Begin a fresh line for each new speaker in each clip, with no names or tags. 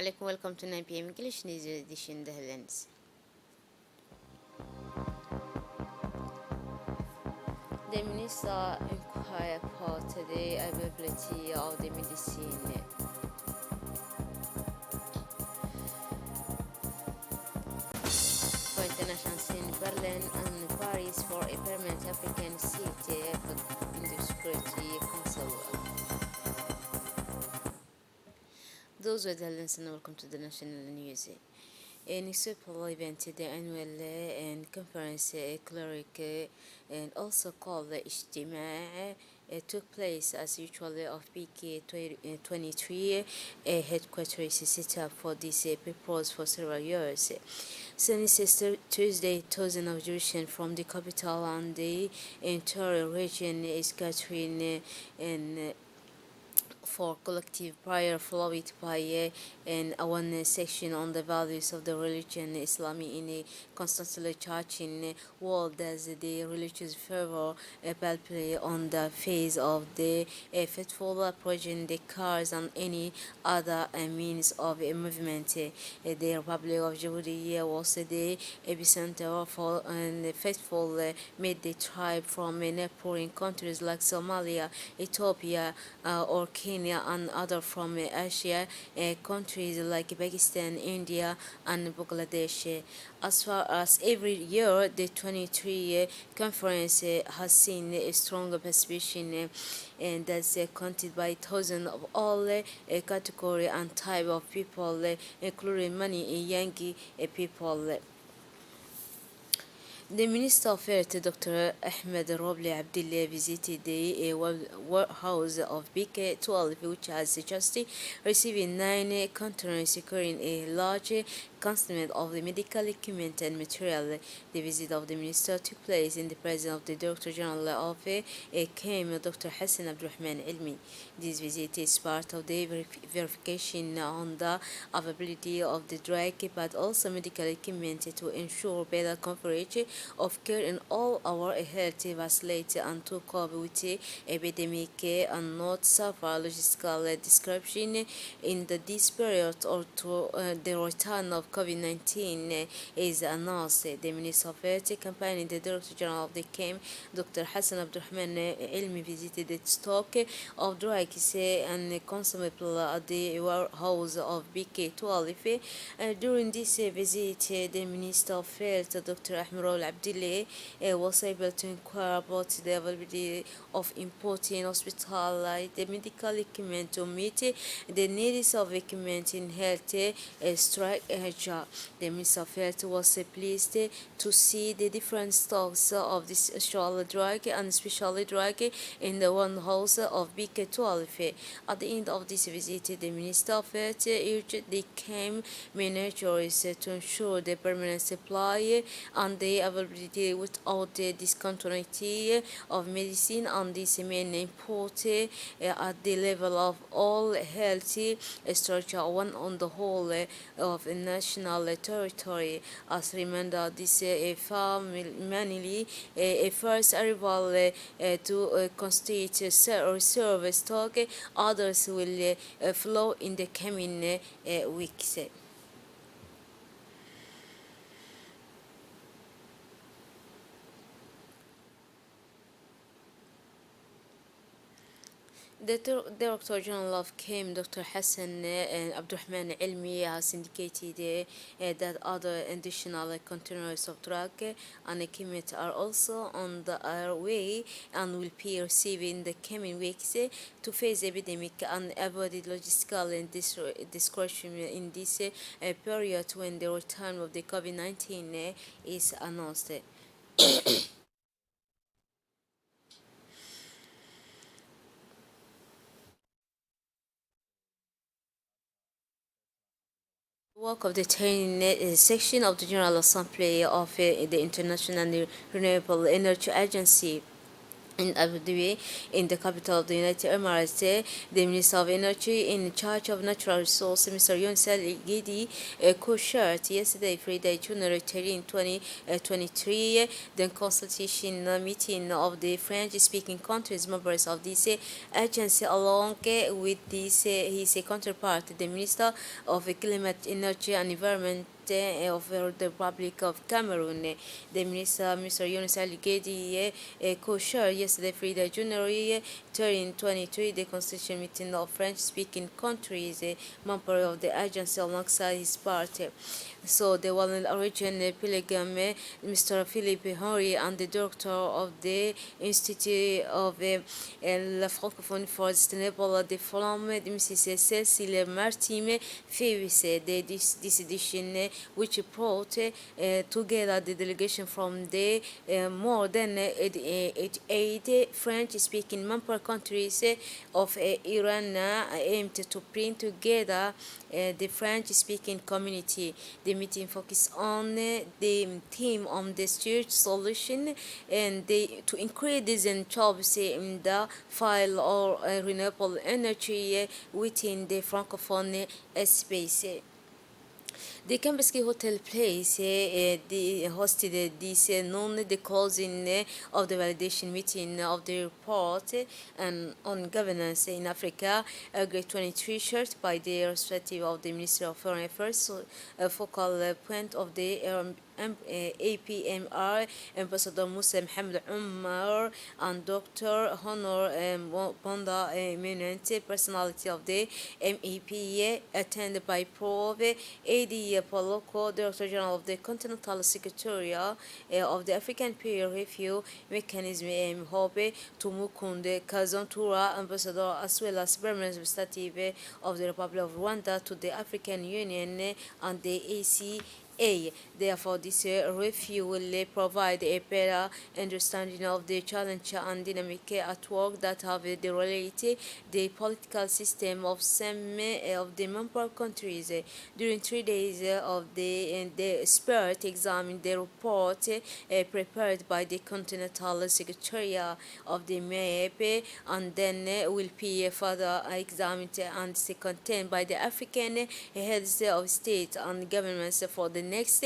alaikum, welcome to 9 p.m. English News Edition. The headlines. The minister inquired about the availability of the medicine for international in Berlin and Paris for a permanent African seat in the Security Council. Those were the headlines and welcome to the national news. In a simple event, the annual conference cleric and also called the Ijtima took place as usual of PK23 headquarters set up for this purpose for several years. Since Tuesday, thousands of Jews from the capital and the entire region is gathering in for collective prayer followed by an awareness section on the values of the religion Islam in a constantly changing world as the religious fervor palpably on the face of the faithful approaching the cars and any other means of movement. The Republic of Judea was the epicenter for and faithful made the tribe from neighboring countries like Somalia, Ethiopia, or Kenya and other from Asia countries like Pakistan, India, and Bangladesh. As far as every year, the 23 conference has seen a strong participation and that's counted by thousands of all category and type of people, including many young people. The Minister of Health, Dr. Ahmed Robli Abdullah, visited the warehouse of BK12, which has just received 9 containers securing a large consignment of the medical equipment and material. The visit of the Minister took place in the presence of the Director General of KEM, Dr. Hassan Abdurrahman Ilmi. This visit is part of the verification on the availability of the drug, but also medical equipment to ensure better coverage of care in all our health facilities and to cope with the epidemic and not suffer logistical disruption in this period or to the return of COVID-19 is announced. The Minister of Health accompanied the Director General of the KEM, Dr. Hassan Abdurrahman Ilmi, visited the stock of drugs and consumables at the warehouse of BK12. During this visit, the Minister of Health, Dr. Ahmed Abdullah, was able to inquire about the availability of importing hospital the medical equipment to meet the needs of equipment in health structure. The Minister of Health was pleased to see the different stocks of this special drug and special drug in the one house of BK12. At the end of this visit, the Minister of Health urged the KEM managers to ensure the permanent supply and the availability without the discontinuity of medicine and this main import at the level of all healthy structure, one on the whole of national territory. As reminder, this family a first arrival to constitute reserve stock, others will flow in the coming weeks. The Director General of KEM, Dr. Hassan Abdurrahman Ilmi, has indicated that other additional containers of drug and equipment are also on the way and will be received in the coming weeks to face the epidemic and avoid logistical and discretion in this period when the return of the COVID-19 is announced. Work of the 10 section of the General Assembly of the International Renewable Energy Agency in Abu Dhabi, in the capital of the United Emirates. The Minister of Energy in charge of natural resources, Mr. Yunus Al Gidi, co-chaired yesterday, Friday, January 13, 2023, the consultation meeting of the French-speaking countries, members of this agency, along with this, his counterpart, the Minister of Climate, Energy and Environment of the Republic of Cameroon. The Minister, Mr. Yunus Al Gedi, co-chaired yesterday, Friday, January 2023, the constitution meeting of French-speaking countries, member of the agency alongside his party. So the well-known origin Pilgrim, Mr. Philippe Henry, and the director of the Institute of La Francophonie for Sustainable Development, Mrs. Cécile Martime, favors this edition, which brought together the delegation from the more than 88 French-speaking member countries of Iran, aimed to bring together the French-speaking community. The meeting focused on the theme on the search solution and to increase in jobs in the field or renewable energy within the Francophone space. The Kempeski Hotel Place hosted this known the closing of the validation meeting of the report on governance in Africa, grade 23, shared by the respective of the Ministry of Foreign Affairs, so a focal point of the APMR, Ambassador Musa Mohamed Umar, and Dr. Honor Bonda, eminent personality of the MEP, attended by Prof. A.D. Poloko, Director General of the Continental Secretariat of the African Peer Review Mechanism, Hobe Tumukunde Kazantura, Ambassador, as well as permanent representative of the Republic of Rwanda to the African Union and the ACA. Therefore, this review will provide a better understanding of the challenge and dynamic at work that have related the political system of some of the member countries. During 3 days of the expert examined the report prepared by the Continental Secretariat of the MEP, and then will be further examined and contained by the African heads of state and governments for the next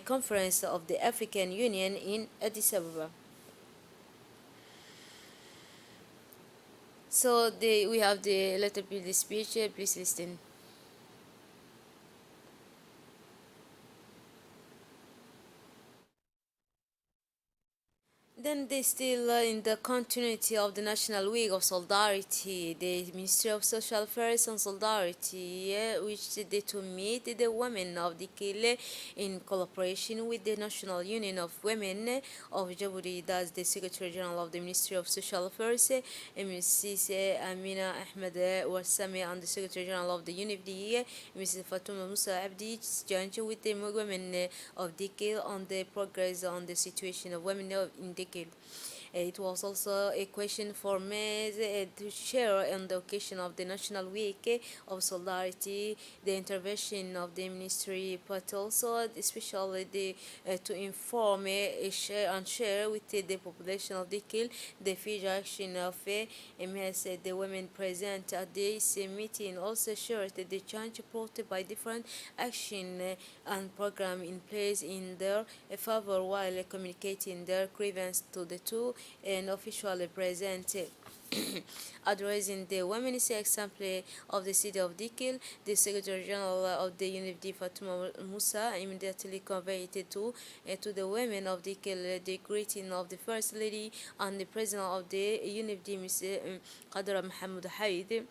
conference of the African Union in Addis Ababa. So we have the letter B, the speech. Please listen. Then they still in the continuity of the National Week of Solidarity, the Ministry of Social Affairs and Solidarity, which they to meet the women of the Kile in collaboration with the National Union of Women of Djibouti. That's the Secretary General of the Ministry of Social Affairs, Mrs. Amina Ahmed Warsame, and the Secretary General of the UNFDA, Mrs. Fatuma Musa Abdi, joined with the women of Dikil on the progress on the situation of women in Dikil. It was also a question for me to share on the occasion of the National Week of Solidarity, the intervention of the ministry, but also especially to inform, share with the population of Dikil the future action of MS. The women present at this meeting also shared the change brought by different action and program in place in their favor while communicating their grievance to the two and officially present. Addressing the women's assembly of the city of Dikil, the Secretary General of the UNFD Fatuma Musa immediately conveyed to the women of Dikil the greeting of the First Lady and the President of the UNFD, Ms. Qadra Mohammed Haid.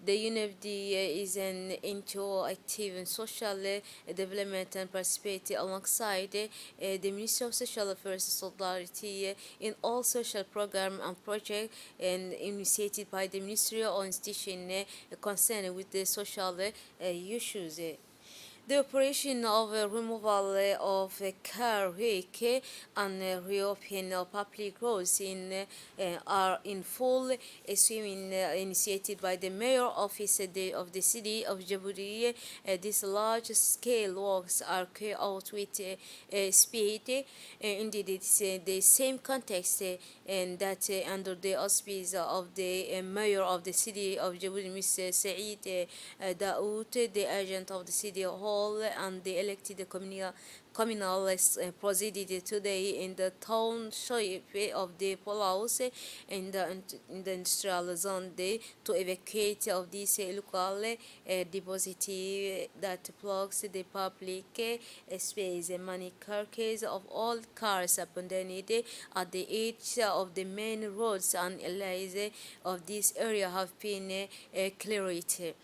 The UNFD is an into active in social development and participate alongside the Ministry of Social Affairs and Solidarity in all social programs and projects and initiated by the Ministry or institution concerned with the social issues. The operation of removal of car wreck and reopening of public roads are in full swing, initiated by the mayor office of the city of Djibouti. These large-scale works are carried out with speed. Indeed, it's the same context and that under the auspices of the mayor of the city of Djibouti, Mr. Saeed Daoud, the agent of the city hall, and the elected communal proceeded today in the township of the Polaus in the industrial zone to evacuate of this local deposit that blocks the public space. Many carcasses of all cars abandoned at the edge of the main roads and alleys of this area have been cleared.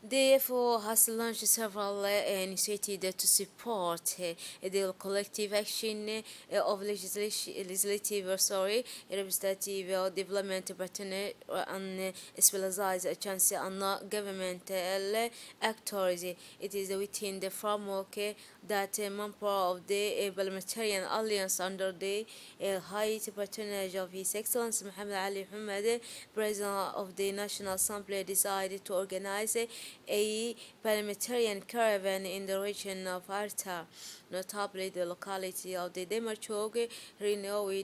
Therefore, has launched several initiatives to support the collective action of representative development partner and specialized agencies and non-governmental actors. It is within the framework that member of the Parliamentarian Alliance under the height patronage of His Excellency Muhammad Ali Muhammad, President of the National Assembly, decided to organize a parliamentarian caravan in the region of Arta, notably the locality of the Demarchog, renowned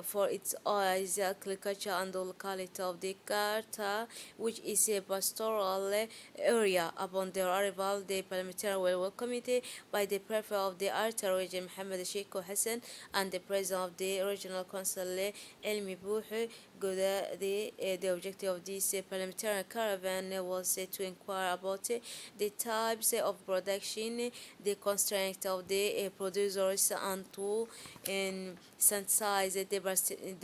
for its oils, agriculture, and the locality of the Karta, which is a pastoral area. Upon their arrival, the parliamentarians were welcomed by the prefect of the Arta region, Mohammed Sheikh Hassan, and the president of the regional council, Elmi Bouh. The objective of this parliamentary caravan was to inquire about the types of production, the constraints of the producers, and to sensitize the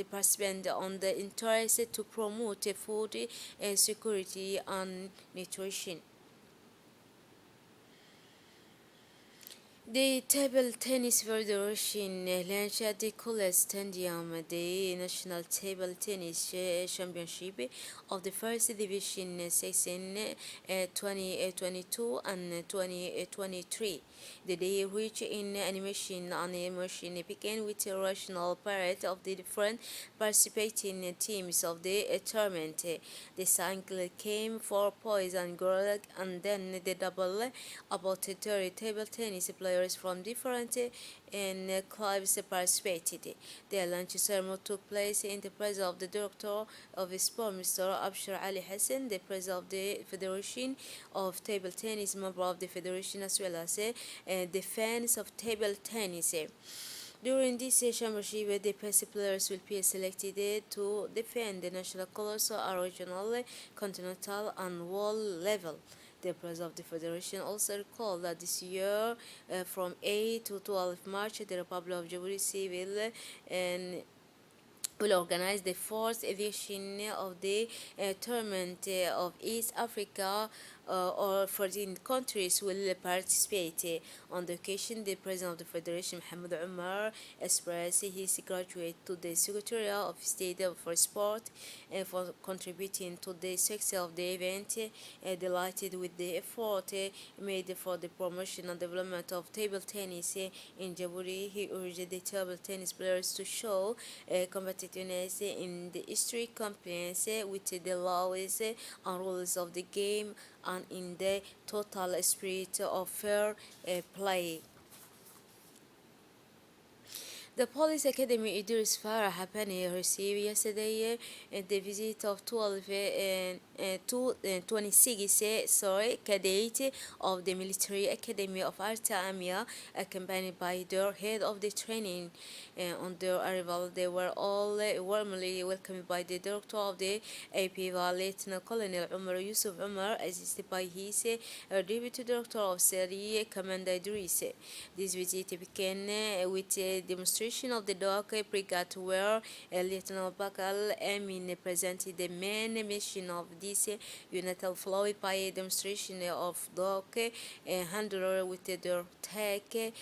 participants on the interest to promote food security and nutrition. The Table Tennis Federation launched the College Stadium, the National Table Tennis Championship of the First Division season 2022 and 2023. The day rich in animation and emotion began with a rational parade of the different participating teams of the tournament. The single came for boys and girls, and then the double, about 30 table tennis players from different clubs participated. The launch ceremony took place in the presence of the director of sport, Mr. Abshir Ali Hassan, the president of the Federation of Table Tennis, member of the federation, as well as the fans of table tennis. During this championship, the best players will be selected to defend the national colors at regional, continental, and world level. The president of the federation also recalled that this year, from 8 to 12 March, the Republic of Djibouti Civil and will organize the fourth edition of the tournament of East Africa, or 14 countries will participate. On the occasion, the president of the federation, Mohamed Umar, expressed his gratitude to the Secretary of State for Sport for contributing to the success of the event. Delighted with the effort made for the promotion and development of table tennis in Djibouti, he urged the table tennis players to show competitiveness in the strict compliance with the laws and rules of the game and in the total spirit of fair play. The Police Academy Idris Farah Hapani received yesterday the visit of 26 cadets of the Military Academy of Arta Amia, accompanied by their head of the training. On their arrival, they were all warmly welcomed by the director of the AP, Lieutenant Colonel Umar Yusuf Umar, assisted by his deputy director of Seri, Commander Idris. This visit began with a demonstration demonstration of the Dock Brigade where Lieutenant Bakal Amin presented the main mission of this unit, followed by a demonstration of Dock handler with their tech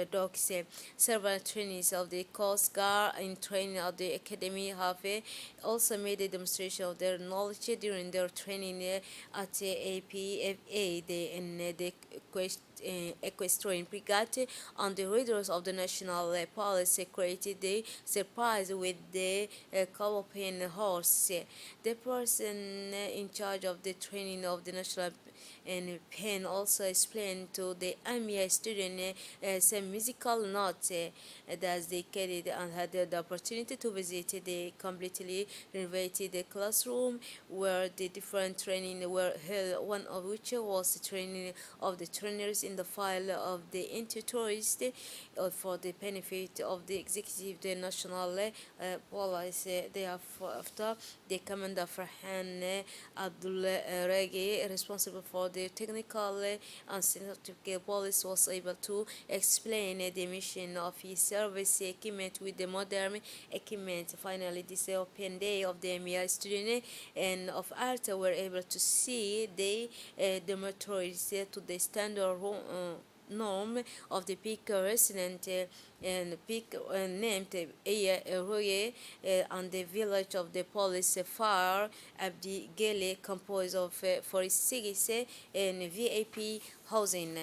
docks. Several trainees of the Coast Guard in training at the academy have also made a demonstration of their knowledge during their training at the APFA the Equestrian Brigade on the radars of the National Police created the surprise with the Colopian horse. The person in charge of the training of the National and Penn also explained to the AMIA student some musical notes that they carried and had the opportunity to visit the completely renovated classroom where the different training were held, one of which was the training of the trainers in the file of the inter-tourist for the benefit of the executive the national police. Thereafter, the commander Farhan Abdul Regi, responsible for the technical and scientific police, was able to explain the mission of his service equipment with the modern equipment. Finally, this open day of the MIR student and of art were able to see the dormitories to the standard norm of the peak resident and peak named Aya Roye and the village of the police fire Abdi Gele, composed of 46 and VIP housing.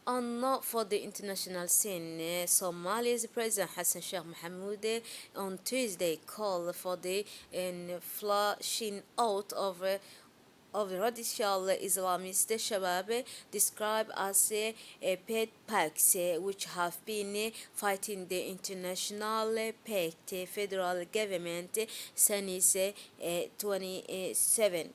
And not for the international scene, Somalia's President Hassan Sheikh Mohamud on Tuesday called for the flushing out of radical Islamist Shabab described as pet packs which have been fighting the international pact federal government since 27.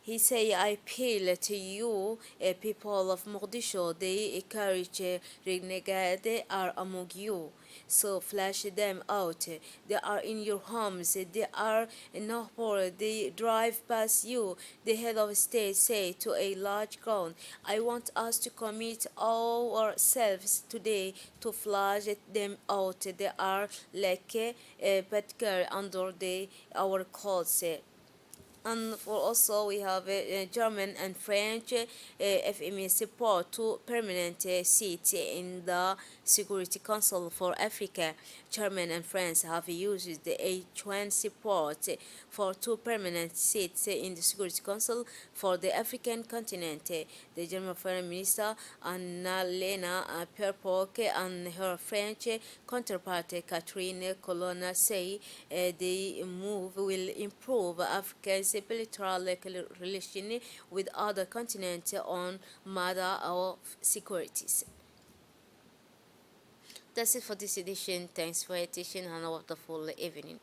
He say, I appeal to you, people of Mogadishu, the courage renegade are among you. So flash them out. They are in your homes. They are not poor. They drive past you. The head of state say to a large crowd, I want us to commit ourselves today to flash them out. They are like a bad under our clothes. And for also we have German and French FME support to permanent seats in the Security Council for Africa. German and France have used the H1 support for 2 permanent seats in the Security Council for the African continent. The German Foreign Minister Annalena Baerbock and her French counterpart Catherine Colonna say the move will improve Africa's bilateral relation with other continents on matter of securities. That's it for this edition. Thanks for your attention and a wonderful evening.